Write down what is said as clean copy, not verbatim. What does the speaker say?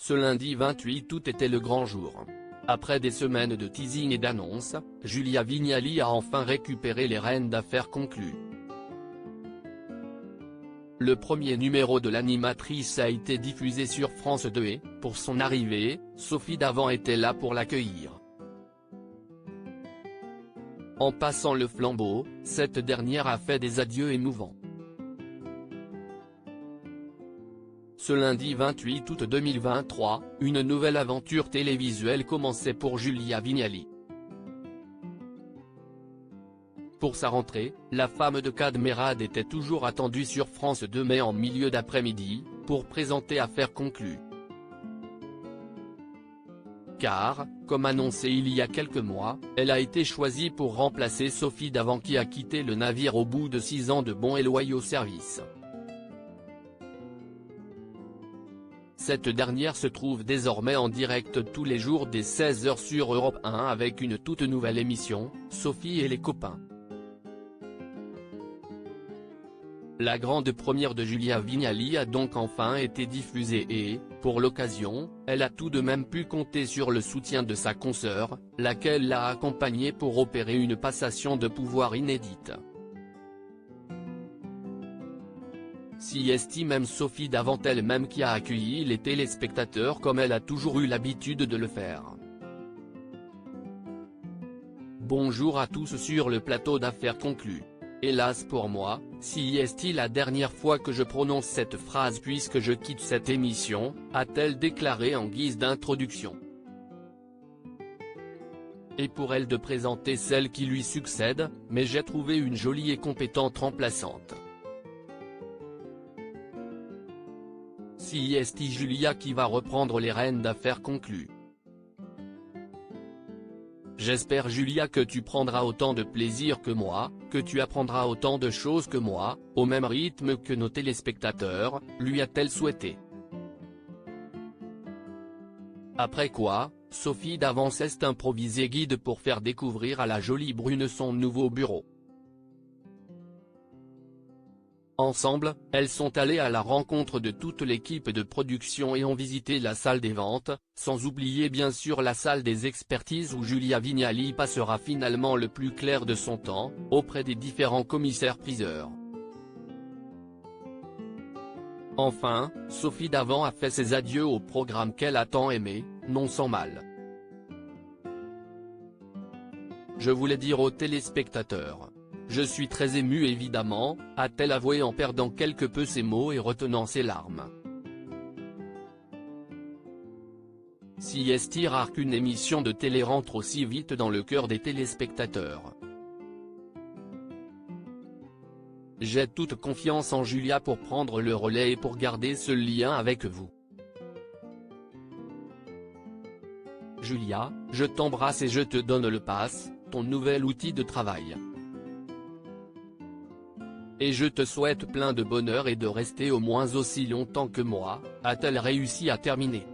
Ce lundi 28 août était le grand jour. Après des semaines de teasing et d'annonces, Julia Vignali a enfin récupéré les rênes d'affaires conclues. Le premier numéro de l'animatrice a été diffusé sur France 2 et, pour son arrivée, Sophie Davant était là pour l'accueillir. En passant le flambeau, cette dernière a fait des adieux émouvants. Ce lundi 28 août 2023, une nouvelle aventure télévisuelle commençait pour Julia Vignali. Pour sa rentrée, la femme de Kad Merad était toujours attendue sur France 2 mais en milieu d'après-midi, pour présenter Affaires conclues. Car, comme annoncé il y a quelques mois, elle a été choisie pour remplacer Sophie Davant qui a quitté le navire au bout de 6 ans de bons et loyaux services. Cette dernière se trouve désormais en direct tous les jours dès 16h sur Europe 1 avec une toute nouvelle émission, Sophie et les copains. La grande première de Julia Vignali a donc enfin été diffusée et, pour l'occasion, elle a tout de même pu compter sur le soutien de sa consoeur, laquelle l'a accompagnée pour opérer une passation de pouvoir inédite. Si estime même Sophie Davant elle-même qui a accueilli les téléspectateurs comme elle a toujours eu l'habitude de le faire. Bonjour à tous sur le plateau d'Affaires conclues. Hélas pour moi, si est-il la dernière fois que je prononce cette phrase puisque je quitte cette émission, a-t-elle déclaré en guise d'introduction. Et pour elle de présenter celle qui lui succède, mais j'ai trouvé une jolie et compétente remplaçante. Si est Julia qui va reprendre les rênes d'Affaires conclues. J'espère Julia que tu prendras autant de plaisir que moi, que tu apprendras autant de choses que moi, au même rythme que nos téléspectateurs, lui a-t-elle souhaité. Après quoi, Sophie Davant s'est improvisée guide pour faire découvrir à la jolie brune son nouveau bureau. Ensemble, elles sont allées à la rencontre de toute l'équipe de production et ont visité la salle des ventes, sans oublier bien sûr la salle des expertises où Julia Vignali passera finalement le plus clair de son temps, auprès des différents commissaires-priseurs. Enfin, Sophie Davant a fait ses adieux au programme qu'elle a tant aimé, non sans mal. Je voulais dire aux téléspectateurs. Je suis très émue évidemment, a-t-elle avoué en perdant quelque peu ses mots et retenant ses larmes. Si est rare qu'une émission de télé rentre aussi vite dans le cœur des téléspectateurs. J'ai toute confiance en Julia pour prendre le relais et pour garder ce lien avec vous. Julia, je t'embrasse et je te donne le pass, ton nouvel outil de travail. Et je te souhaite plein de bonheur et de rester au moins aussi longtemps que moi, a-t-elle réussi à terminer.